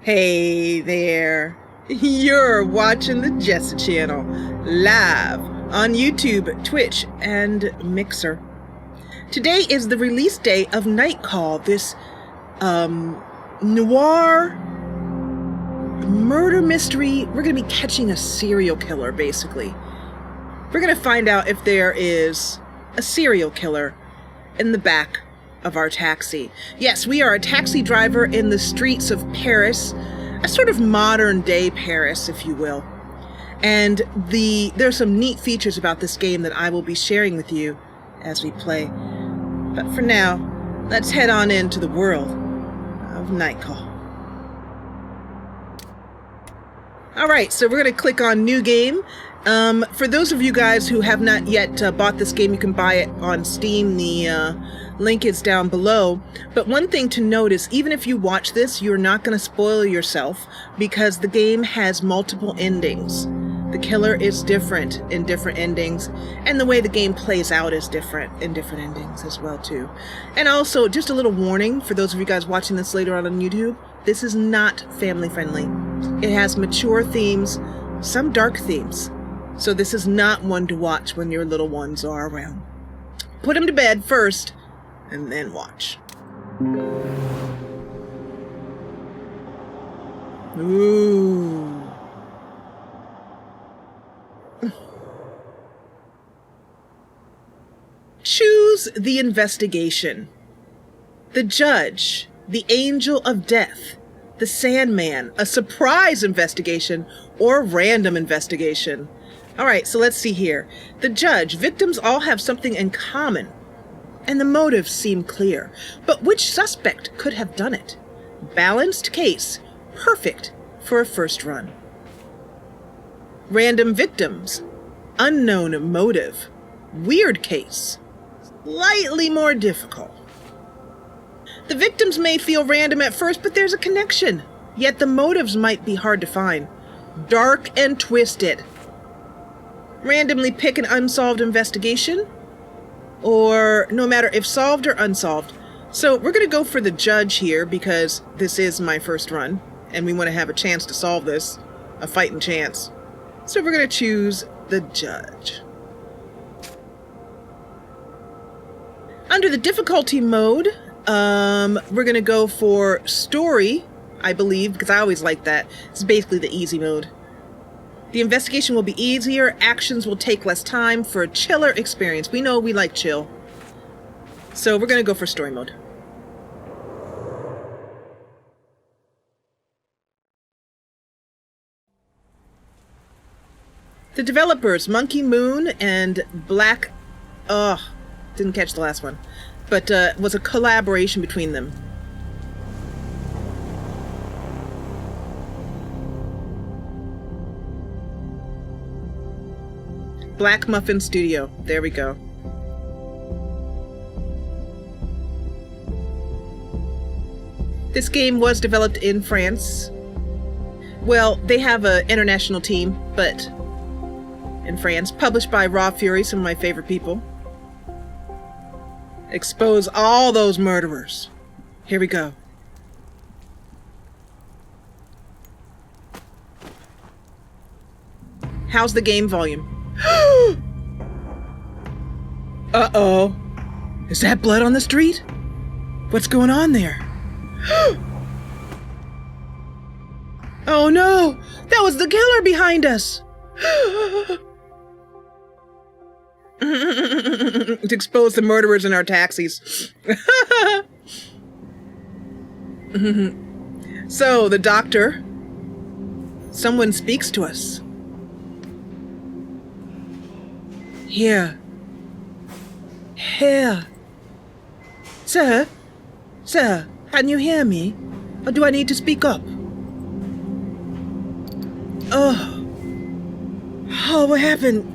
Hey there, you're watching the Jessa Channel, live on YouTube, Twitch, and Mixer. Today is the release day of Night Call, this noir murder mystery. We're going to be catching a serial killer, basically. We're going to find out if there is a serial killer in the back of our taxi. Yes, we are a taxi driver in the streets of Paris, a sort of modern day Paris, if you will. And there's some neat features about this game that I will be sharing with you as we play. But for now, let's head on into the world of Night Call. Alright, so we're going to click on New Game. For those of you guys who have not yet bought this game, you can buy it on Steam. The link is down below. But one thing to note is, even if you watch this, you're not going to spoil yourself, because the game has multiple endings. The killer is different in different endings, and the way the game plays out is different in different endings as well too. And also, just a little warning for those of you guys watching this later on YouTube, this is not family friendly. It has mature themes, some dark themes. So this is not one to watch when your little ones are around. Put them to bed first, and then watch. Ooh. Choose the investigation. The judge, the angel of death, the Sandman, a surprise investigation, or random investigation. Alright, so let's see here. The judge, victims all have something in common, and the motives seem clear. But which suspect could have done it? Balanced case, perfect for a first run. Random victims, unknown motive, weird case, slightly more difficult. The victims may feel random at first, but there's a connection. Yet the motives might be hard to find. Dark and twisted. Randomly pick an unsolved investigation, or no matter if solved or unsolved. So we're going to go for the judge here, because this is my first run, and we want to have a chance to solve this, a fighting chance. So we're going to choose the judge. Under the difficulty mode, we're going to go for story, I believe, because I always like that. It's basically the easy mode. The investigation will be easier, actions will take less time for a chiller experience. We know we like chill. So we're going to go for story mode. The developers, Monkey Moon and Black... didn't catch the last one. But was a collaboration between them. Black Muffin Studio. There we go. This game was developed in France. Well, they have an international team, but in France. Published by Raw Fury, some of my favorite people. Expose all those murderers. Here we go. How's the game volume? Uh-oh. Is that blood on the street? What's going on there? Oh no! That was the killer behind us! To expose the murderers in our taxis. So, the doctor. Someone speaks to us. Here. Here. Sir? Sir, can you hear me? Or do I need to speak up? Oh. Oh, what happened?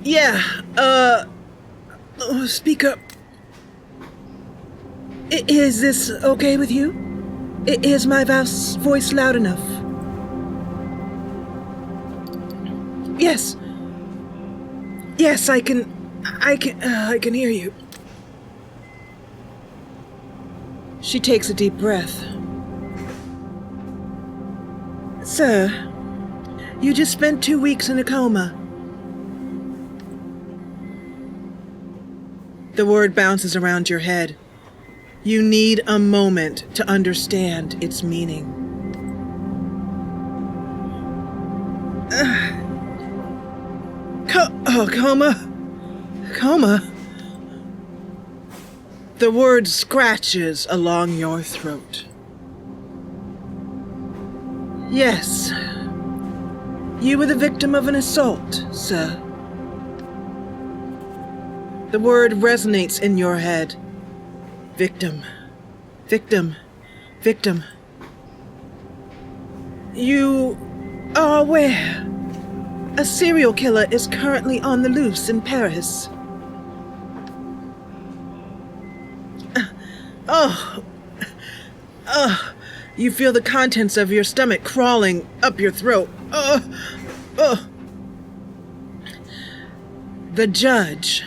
Yeah, speak up. Is this okay with you? Is my voice loud enough? Yes. Yes, I can hear you. She takes a deep breath. Sir, you just spent 2 weeks in a coma. The word bounces around your head. You need a moment to understand its meaning. Coma? Coma? The word scratches along your throat. Yes. You were the victim of an assault, sir. The word resonates in your head. Victim. Victim. Victim. You are aware. A serial killer is currently on the loose in Paris. You feel the contents of your stomach crawling up your throat. The judge,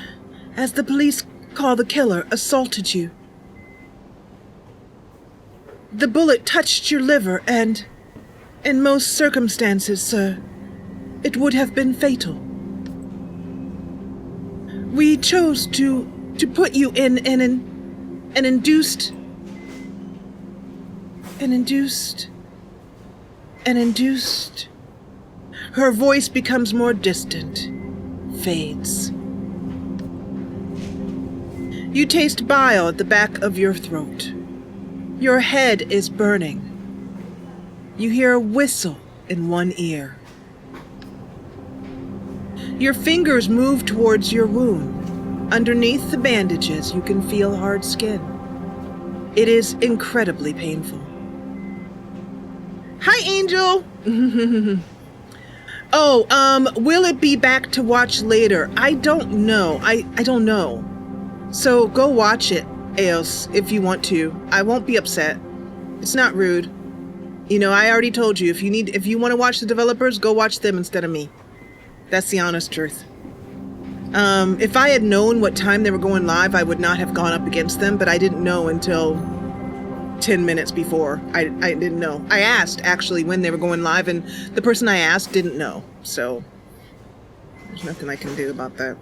as the police call the killer, assaulted you. The bullet touched your liver and, in most circumstances, sir, it would have been fatal. We chose to put you in an induced. Her voice becomes more distant, fades. You taste bile at the back of your throat. Your head is burning. You hear a whistle in one ear. Your fingers move towards your wound. Underneath the bandages, you can feel hard skin. It is incredibly painful. Hi, Angel! Will it be back to watch later? I don't know. I don't know. So go watch it, Eos, if you want to. I won't be upset. It's not rude. You know, I already told you, if you want to watch the developers, go watch them instead of me. That's the honest truth. If I had known what time they were going live, I would not have gone up against them, but I didn't know until 10 minutes before. I didn't know. I asked, actually, when they were going live, and the person I asked didn't know. So, there's nothing I can do about that.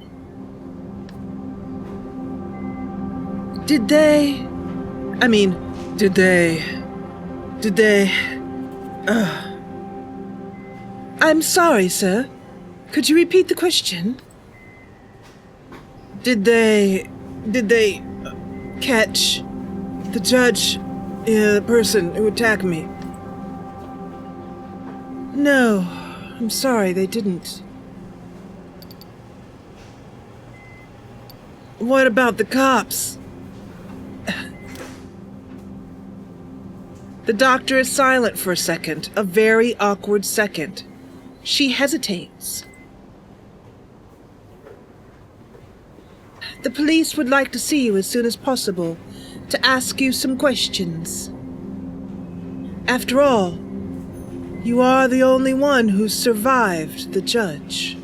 Did they... I'm sorry, sir. Could you repeat the question? Did they catch the judge, the person who attacked me? No, I'm sorry, they didn't. What about the cops? The doctor is silent for a second, a very awkward second. She hesitates. The police would like to see you as soon as possible to ask you some questions. After all, you are the only one who survived the judge.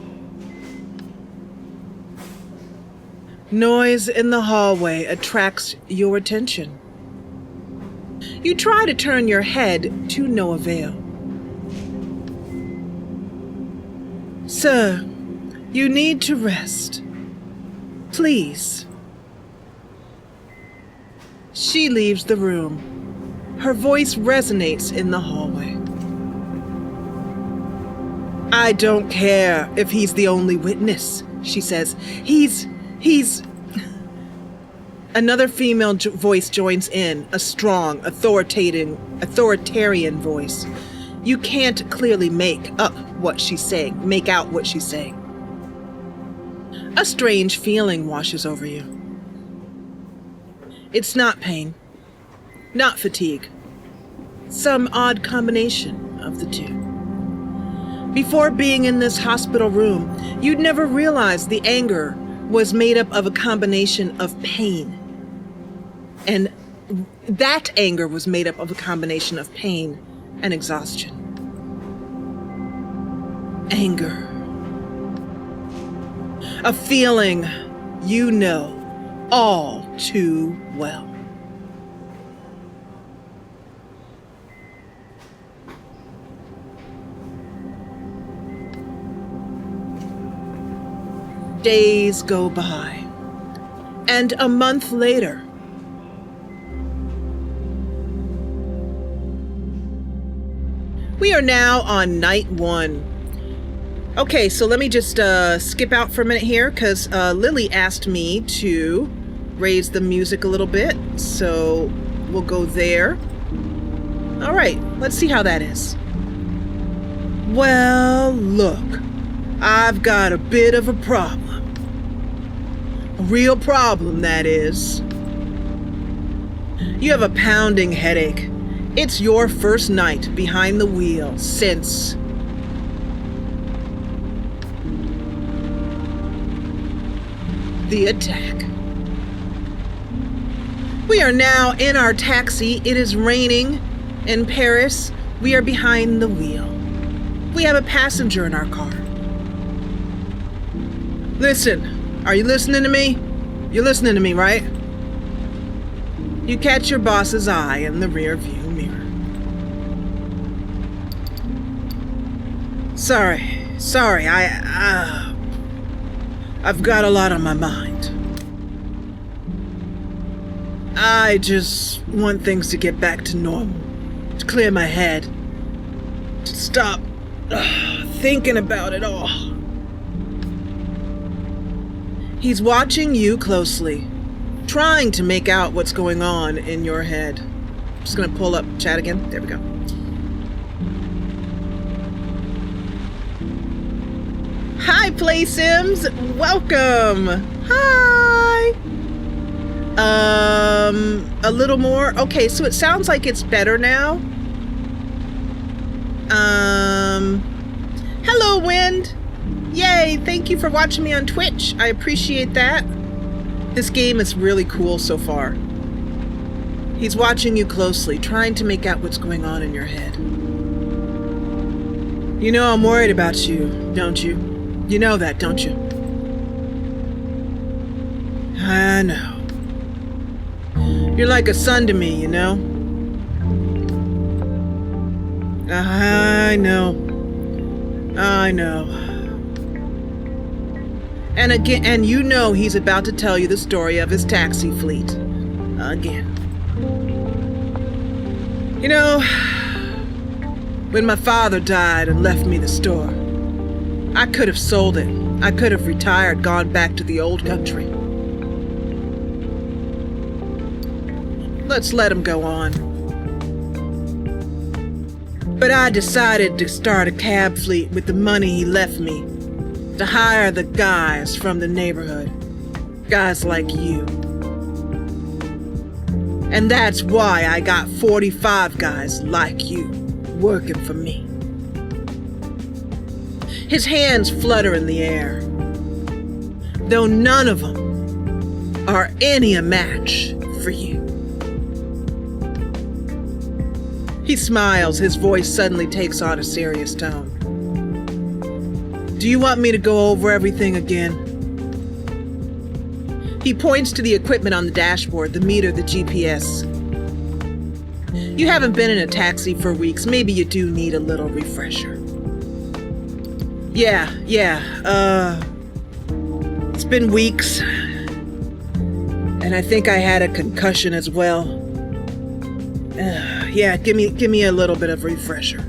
Noise in the hallway attracts your attention. You try to turn your head to no avail. Sir, you need to rest. Please. She leaves the room. Her voice resonates in the hallway. I don't care if he's the only witness, she says. He's... Another female voice joins in, a strong, authoritarian voice. You can't clearly make out what she's saying. A strange feeling washes over you. It's not pain, not fatigue. Some odd combination of the two. Before being in this hospital room, you'd never realized the anger was made up of a combination of pain. And that anger was made up of a combination of pain and exhaustion. Anger. A feeling you know all too well. Days go by, and a month later, we are now on night 1. Okay, so let me just skip out for a minute here because Lily asked me to raise the music a little bit, so we'll go there. All right, let's see how that is. Well, look, I've got a bit of a problem. A real problem, that is. You have a pounding headache. It's your first night behind the wheel since... the attack. We are now in our taxi. It is raining in Paris. We are behind the wheel. We have a passenger in our car. Listen. Are you listening to me? You're listening to me, right? You catch your boss's eye in the rear view mirror. Sorry, I've got a lot on my mind. I just want things to get back to normal, to clear my head, to stop thinking about it all. He's watching you closely, trying to make out what's going on in your head. I'm just gonna pull up chat again. There we go. Hi, Play Sims. Welcome. Hi. A little more. Okay, so it sounds like it's better now. Hello, Wind. Yay, thank you for watching me on Twitch. I appreciate that. This game is really cool so far. He's watching you closely, trying to make out what's going on in your head. You know I'm worried about you, don't you? You know that, don't you? I know. You're like a son to me, you know? I know. And you know he's about to tell you the story of his taxi fleet. Again. You know, when my father died and left me the store, I could have sold it. I could have retired, gone back to the old country. Let's let him go on. But I decided to start a cab fleet with the money he left me, to hire the guys from the neighborhood. Guys like you. And that's why I got 45 guys like you working for me. His hands flutter in the air, though none of them are any a match for you. He smiles, his voice suddenly takes on a serious tone. Do you want me to go over everything again? He points to the equipment on the dashboard, the meter, the GPS. You haven't been in a taxi for weeks. Maybe you do need a little refresher. Yeah. It's been weeks. And I think I had a concussion as well. Yeah, give me a little bit of refresher.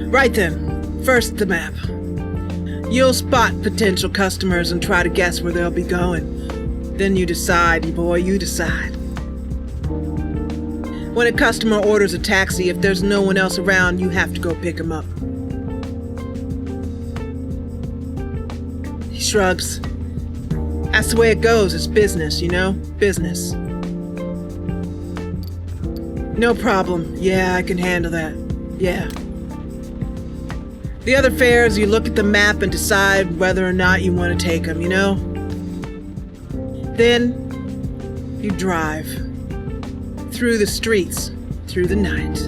Right then. First, the map. You'll spot potential customers and try to guess where they'll be going. Then you decide, boy, you decide. When a customer orders a taxi, if there's no one else around, you have to go pick him up. He shrugs. That's the way it goes. It's business, you know? Business. No problem. Yeah, I can handle that. Yeah. The other fares, you look at the map and decide whether or not you want to take them, you know? Then, you drive. Through the streets, through the night.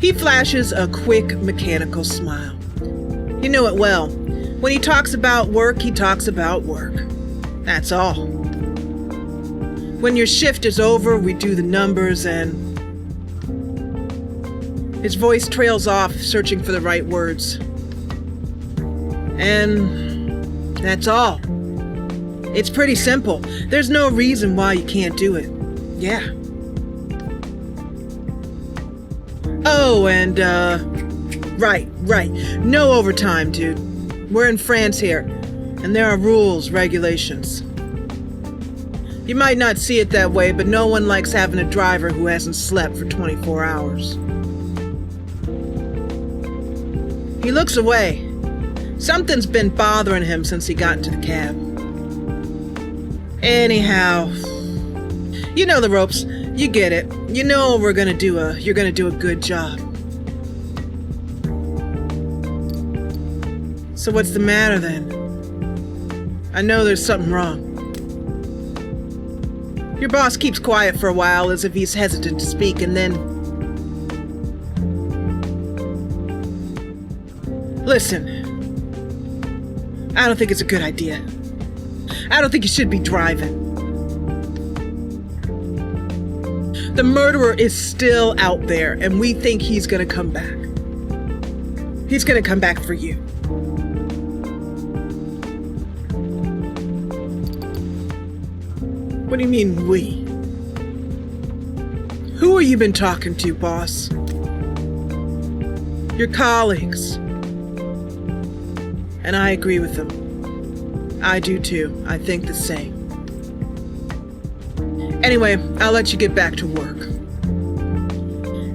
He flashes a quick, mechanical smile. You know it well. When he talks about work, he talks about work. That's all. When your shift is over, we do the numbers and... His voice trails off, searching for the right words. And that's all. It's pretty simple. There's no reason why you can't do it. Yeah. Oh, and, right. No overtime, dude. We're in France here, and there are rules, regulations. You might not see it that way, but no one likes having a driver who hasn't slept for 24 hours. He looks away. Something's been bothering him since he got into the cab. Anyhow, you know the ropes. You get it. You know you're gonna do a good job. So what's the matter then? I know there's something wrong. Your boss keeps quiet for a while as if he's hesitant to speak, and then... Listen. I don't think it's a good idea. I don't think you should be driving. The murderer is still out there, and we think he's gonna come back. He's gonna come back for you. What do you mean, we? Who have you been talking to, boss? Your colleagues. And I agree with them. I do too. I think the same. Anyway, I'll let you get back to work.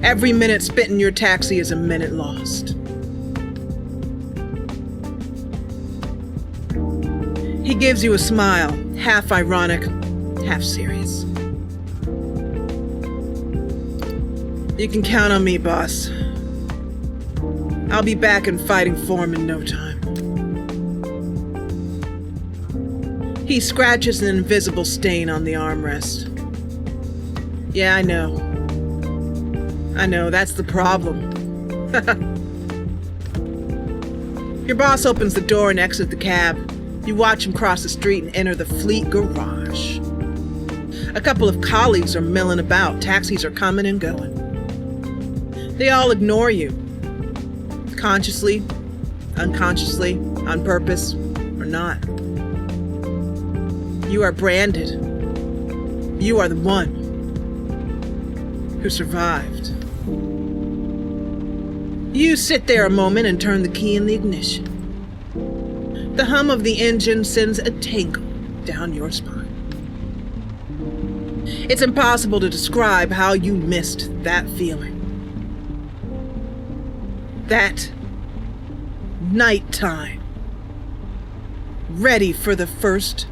Every minute spent in your taxi is a minute lost. He gives you a smile, half ironic, half serious. You can count on me, boss. I'll be back in fighting form in no time. He scratches an invisible stain on the armrest. Yeah, I know. That's the problem. Your boss opens the door and exits the cab. You watch him cross the street and enter the Fleet garage. A couple of colleagues are milling about. Taxis are coming and going. They all ignore you. Consciously, unconsciously, on purpose, or not. You are branded. You are the one who survived. You sit there a moment and turn the key in the ignition. The hum of the engine sends a tingle down your spine. It's impossible to describe how you missed that feeling. That nighttime. Ready for the first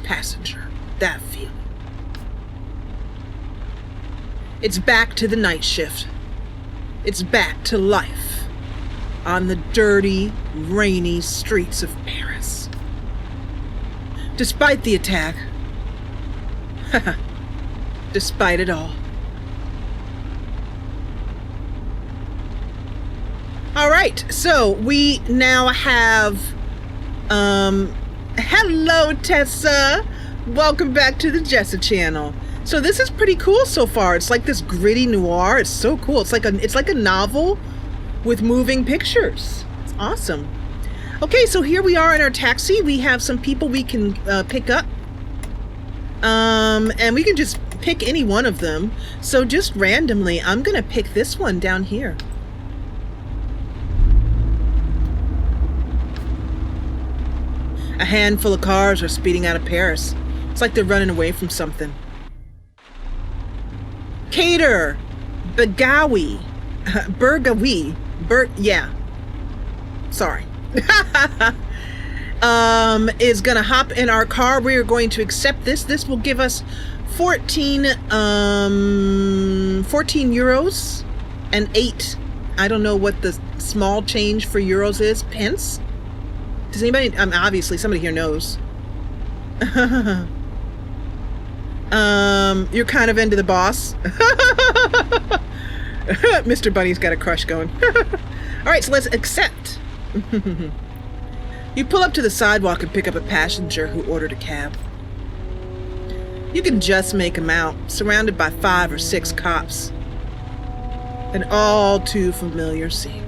passenger. That feeling. It's back to the night shift. It's back to life on the dirty, rainy streets of Paris. Despite the attack, despite it all. All right, so we now have, hello Tessa, welcome back to the Jessa Channel. So this is pretty cool so far. It's like this gritty noir. It's so cool. It's like a novel with moving pictures. It's awesome. Okay, so here we are in our taxi. We have some people we can pick up. And we can just pick any one of them. So just randomly, I'm gonna pick this one down here. A handful of cars are speeding out of Paris. It's like they're running away from something. Cater, Bagawi, yeah. Sorry. Is gonna hop in our car. We are going to accept this. This will give us 14 euros and 8. I don't know what the small change for euros is. Pence? Does anybody? Obviously, somebody here knows. You're kind of into the boss. Mr. Bunny's got a crush going. All right, so let's accept. You pull up to the sidewalk and pick up a passenger who ordered a cab. You can just make him out, surrounded by 5 or 6 cops. An all too familiar scene.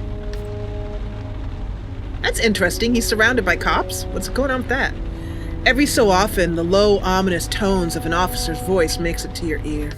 That's interesting. He's surrounded by cops? What's going on with that? Every so often, the low, ominous tones of an officer's voice makes it to your ear.